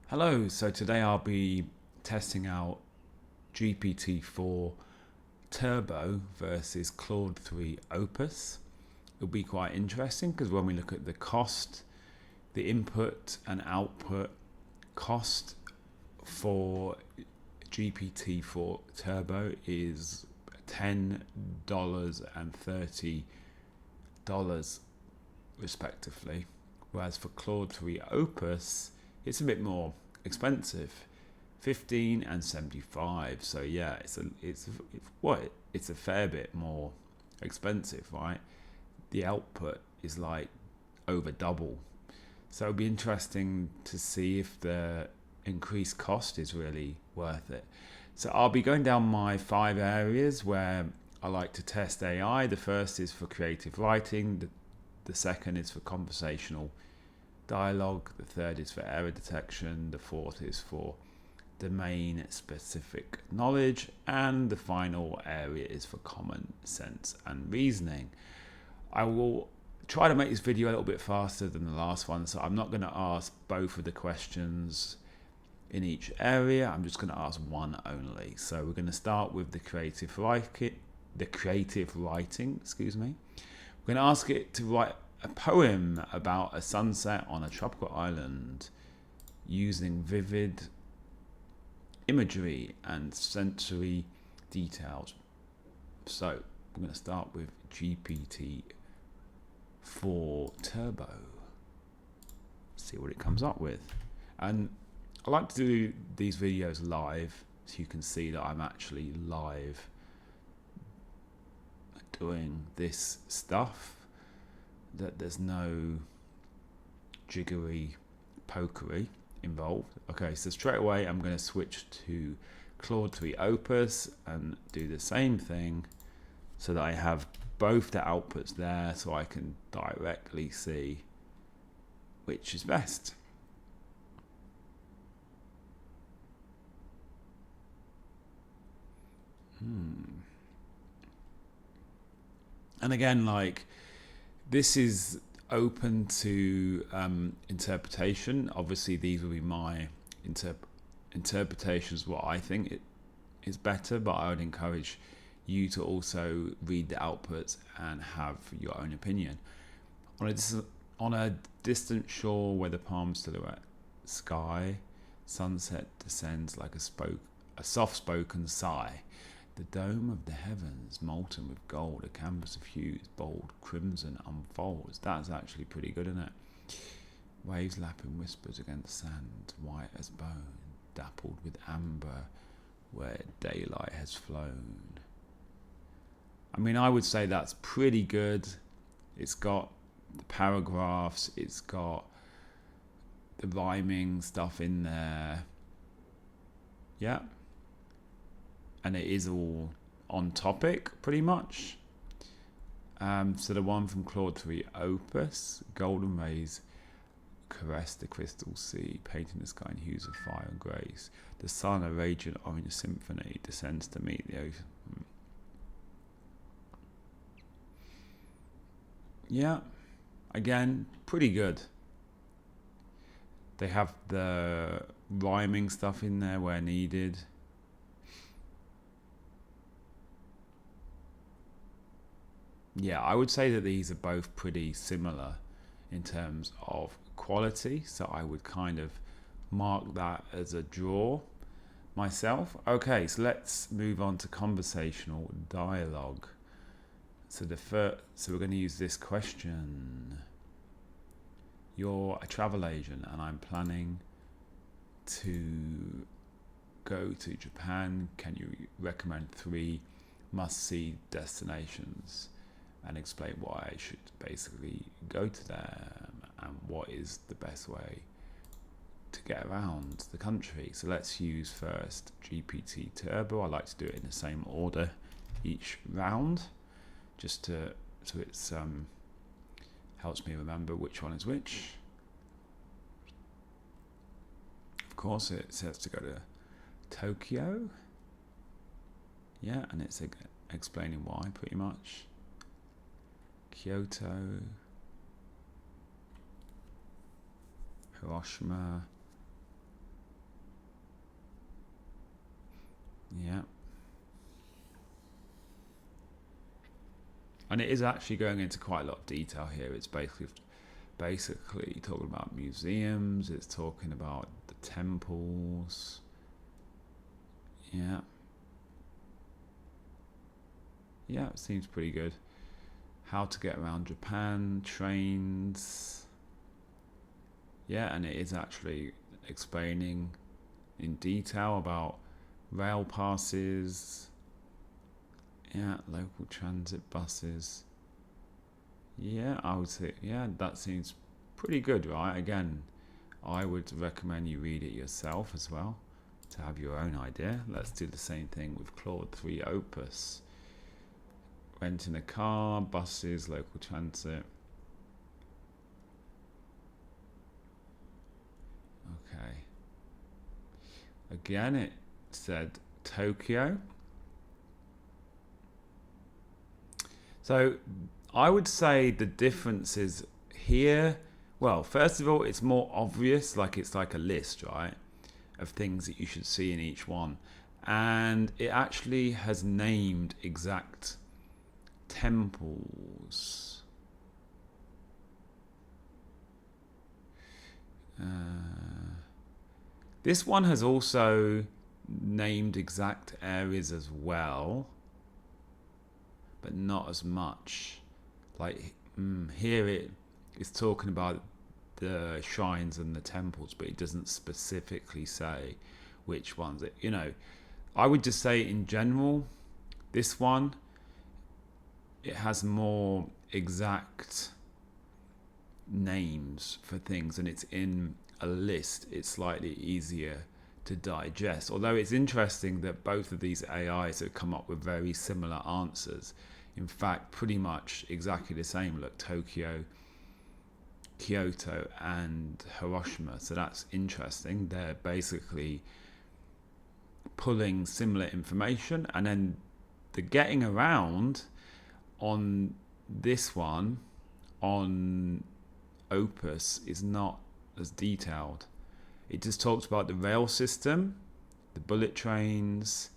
Hello, so today I'll be testing out GPT4 Turbo versus Claude 3 Opus. It'll be quite interesting because when we look at the cost, the input and output cost for GPT4 Turbo is $10 and $30 respectively, whereas for Claude 3 Opus it's a bit more expensive, 15 and 75. So yeah, it's a fair bit more expensive, right? The output is like over double. So it'll be interesting to see if the increased cost is really worth it. So I'll be going down my 5 areas where I like to test AI. The first is for creative writing, the second is for conversational dialogue, the third is for error detection, the fourth is for domain specific knowledge, and the final area is for common sense and reasoning. I will try to make this video a little bit faster than the last one, so I'm not going to ask both of the questions in each area. I'm just going to ask one only. So we're going to start with the creative writing. We're going to ask it to write a poem about a sunset on a tropical island using vivid imagery and sensory details. So we're going to start with GPT4 Turbo. See what it comes up with. And I like to do these videos live so you can see that I'm actually live doing this stuff, that there's no jiggery pokery involved. Okay, so straight away I'm going to switch to Claude 3 Opus and do the same thing so that I have both the outputs there so I can directly see which is best. And again, like, this is open to interpretation. Obviously, these will be my interpretations, what I think it is better, but I would encourage you to also read the outputs and have your own opinion. On a distant shore where the palms silhouette sky, sunset descends like a soft-spoken sigh. The dome of the heavens, molten with gold, a canvas of hues, bold crimson unfolds. That's actually pretty good, isn't it? Waves lapping whispers against sand, white as bone, dappled with amber, where daylight has flown. I mean, I would say that's pretty good. It's got the paragraphs, it's got the rhyming stuff in there. Yeah. And it is all on topic, pretty much. So the one from Claude 3 Opus, golden rays caress the crystal sea, painting the sky in hues of fire and grace. The sun, a radiant orange symphony, descends to meet the ocean. Yeah, again, pretty good. They have the rhyming stuff in there where needed. Yeah, I would say that these are both pretty similar in terms of quality, so I would kind of mark that as a draw myself. Okay, so let's move on to conversational dialogue. So we're going to use this question. You're a travel agent and I'm planning to go to Japan. Can you recommend 3 must-see destinations and explain why I should basically go to them and what is the best way to get around the country? So let's use first GPT Turbo. I like to do it in the same order each round, just so it's helps me remember which one is which. Of course, it says to go to Tokyo. Yeah, and it's explaining why, pretty much. Kyoto, Hiroshima, Yeah. And it is actually going into quite a lot of detail here. It's basically talking about museums. It's talking about the temples. Yeah. Yeah, it seems pretty good. How to get around Japan, trains. Yeah, and it is actually explaining in detail about rail passes. Yeah, local transit buses. Yeah, I would say, yeah, that seems pretty good, right? Again, I would recommend you read it yourself as well to have your own idea. Let's do the same thing with Claude 3 Opus. Renting a car, buses, local transit. Okay. Again, it said Tokyo. So I would say the difference is here. Well, first of all, it's more obvious, like it's like a list, right, of things that you should see in each one. And it actually has named exact temples. This one has also named exact areas as well, but not as much. Like here it is talking about the shrines and the temples, but it doesn't specifically say which ones. I would just say in general, this one, it has more exact names for things and it's in a list. It's slightly easier to digest. Although it's interesting that both of these AIs have come up with very similar answers. In fact, pretty much exactly the same. Look, Tokyo, Kyoto, and Hiroshima. So that's interesting. They're basically pulling similar information, and then the getting around on this one on Opus is not as detailed. It just talks about the rail system, the bullet trains,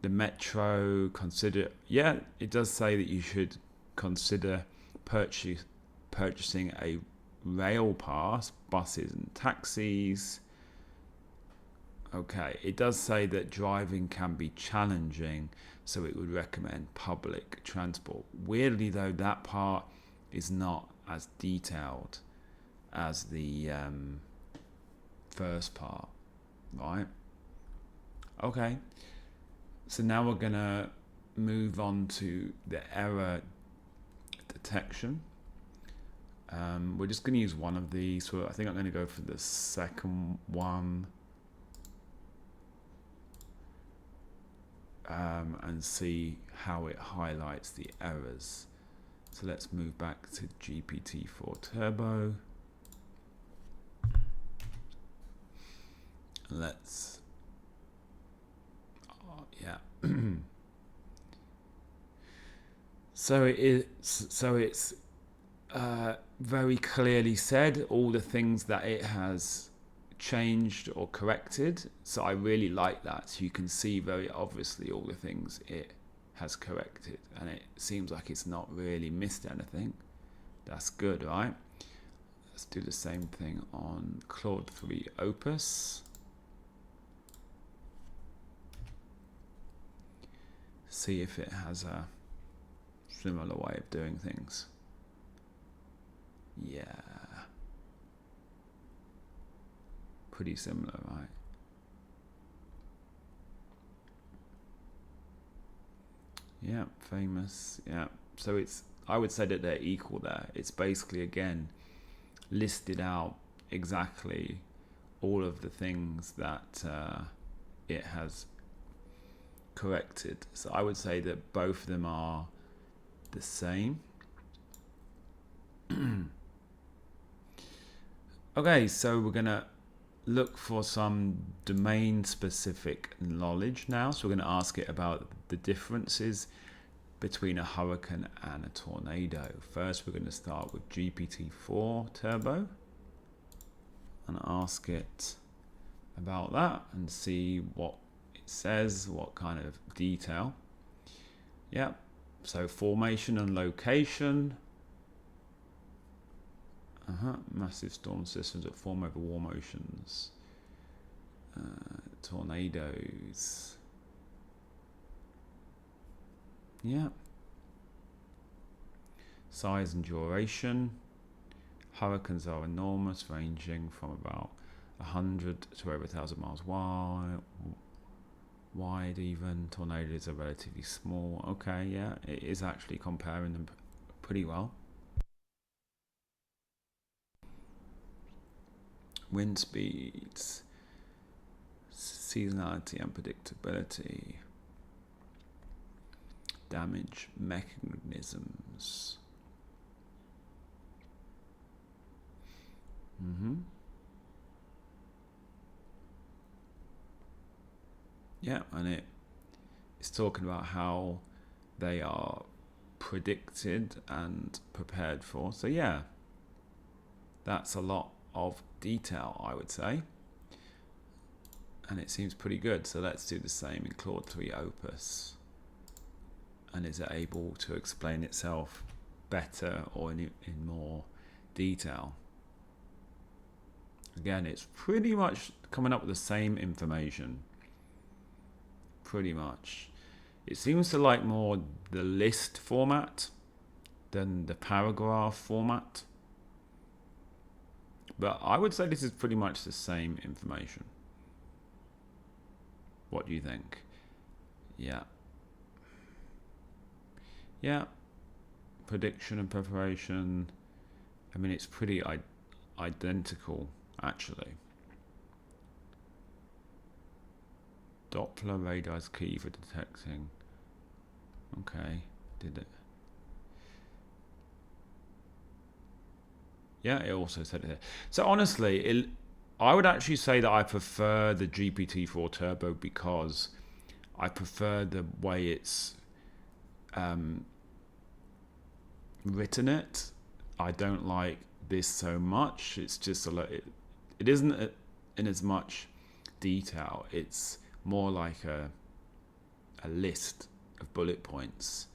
the metro. It does say that you should consider purchasing a rail pass, buses and taxis. Okay, it does say that driving can be challenging, so it would recommend public transport. Weirdly though, that part is not as detailed as the first part, right? Okay, so now we're gonna move on to the error detection. We're just going to use one of these. So I think I'm going to go for the second one and see how it highlights the errors. So let's move back to GPT4 Turbo. Let's, so it's very clearly said all the things that it has changed or corrected. So I really like that. So you can see very obviously all the things it has corrected, and it seems like it's not really missed anything. That's good, right? Let's do the same thing on Claude 3 Opus. See if it has a similar way of doing things. Yeah. Pretty similar, right? Yeah, famous. Yeah. So I would say that they're equal there. It's basically, again, listed out exactly all of the things that it has corrected. So I would say that both of them are the same. Okay, so we're gonna look for some domain specific knowledge now. So we're going to ask it about the differences between a hurricane and a tornado. First, we're going to start with GPT4 Turbo and ask it about that and see what it says, what kind of detail. Yeah, so formation and location. Massive storm systems that form over warm oceans. Tornadoes. Yeah. Size and duration. Hurricanes are enormous, ranging from about 100 to over 1,000 miles wide even. Tornadoes are relatively small. Okay, yeah, it is actually comparing them pretty well. Wind speeds, seasonality and predictability, damage mechanisms. Yeah, and it's talking about how they are predicted and prepared for. So yeah, that's a lot of detail, I would say, and it seems pretty good. So let's do the same in Claude 3 Opus. And is it able to explain itself better or in more detail? Again, it's pretty much coming up with the same information. Pretty much. It seems to like more the list format than the paragraph format. But I would say this is pretty much the same information. What do you think? Yeah. Yeah. Prediction and preparation. I mean, it's pretty identical, actually. Doppler radar is key for detecting. Okay, did it? Yeah, it also said it here. So honestly, I would actually say that I prefer the GPT4 Turbo because I prefer the way it's written it. I don't like this so much. It's just it isn't in as much detail. It's more like a list of bullet points,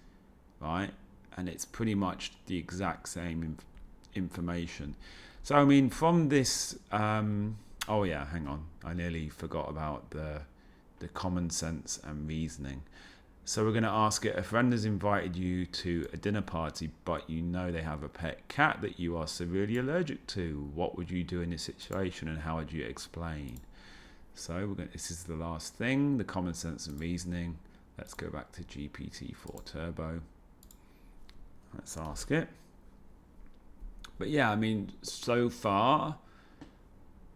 right? And it's pretty much the exact same information. So I mean, from this, oh yeah, hang on, I nearly forgot about the common sense and reasoning. So we're going to ask it, a friend has invited you to a dinner party, but you know they have a pet cat that you are severely allergic to. What would you do in this situation and how would you explain? So this is the last thing, the common sense and reasoning. Let's go back to GPT4 Turbo. Let's ask it. But yeah, I mean, so far,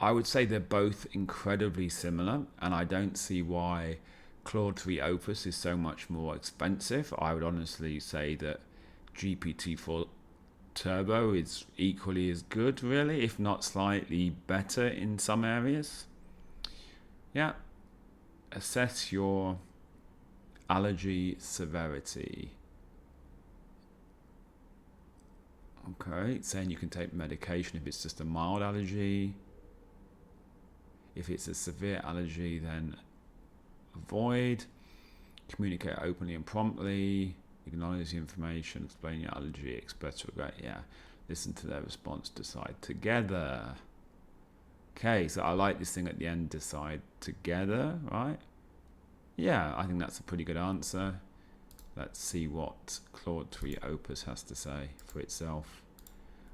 I would say they're both incredibly similar, and I don't see why Claude 3 Opus is so much more expensive. I would honestly say that GPT4 Turbo is equally as good, really, if not slightly better in some areas. Yeah. Assess your allergy severity. Okay, it's saying you can take medication if it's just a mild allergy. If it's a severe allergy, then avoid. Communicate openly and promptly. Acknowledge the information, explain your allergy, express regret. Yeah, listen to their response, decide together. Okay, so I like this thing at the end, decide together, right? Yeah, I think that's a pretty good answer. Let's see what Claude 3 Opus has to say for itself.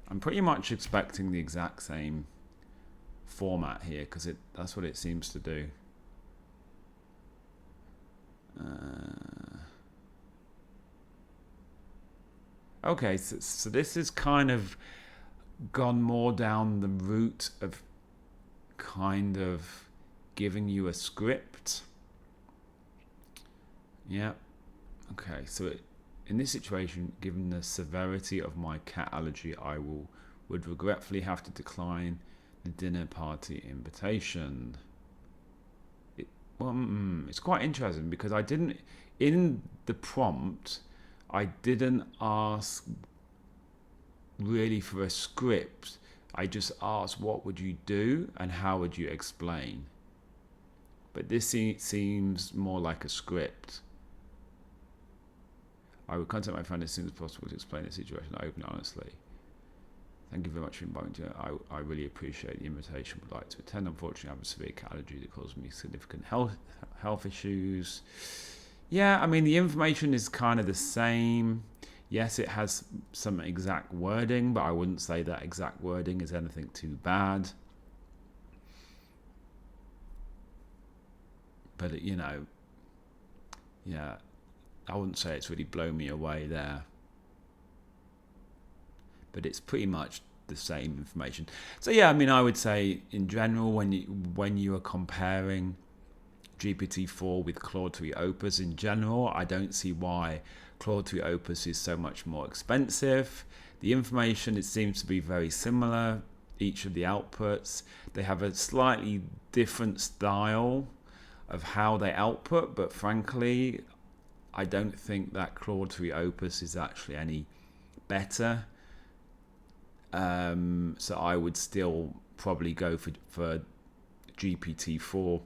I'm pretty much expecting the exact same format here because that's what it seems to do. Okay, so this is kind of gone more down the route of kind of giving you a script. Yeah. Okay, so in this situation, given the severity of my cat allergy, I would regretfully have to decline the dinner party invitation. It's quite interesting because I didn't, in the prompt, I didn't ask really for a script. I just asked what would you do and how would you explain. but this seems more like a script. I would contact my friend as soon as possible to explain the situation openly and honestly. Thank you very much for inviting me. I really appreciate the invitation. Would like to attend. Unfortunately, I have a severe cat allergy that causes me significant health issues. Yeah, I mean, the information is kind of the same. Yes, it has some exact wording, but I wouldn't say that exact wording is anything too bad. But, yeah, I wouldn't say it's really blown me away there. But it's pretty much the same information. So yeah, I mean, I would say in general, when you are comparing GPT-4 with Claude 3 Opus in general, I don't see why Claude 3 Opus is so much more expensive. The information, it seems to be very similar, each of the outputs. They have a slightly different style of how they output, but frankly, I don't think that Claude 3 Opus is actually any better. So I would still probably go for GPT4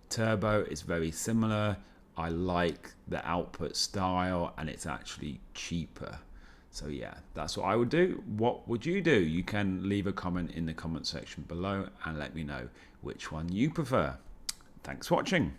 Turbo. It's very similar. I like the output style, and it's actually cheaper. So yeah, that's what I would do. What would you do? You can leave a comment in the comment section below and let me know which one you prefer. Thanks for watching.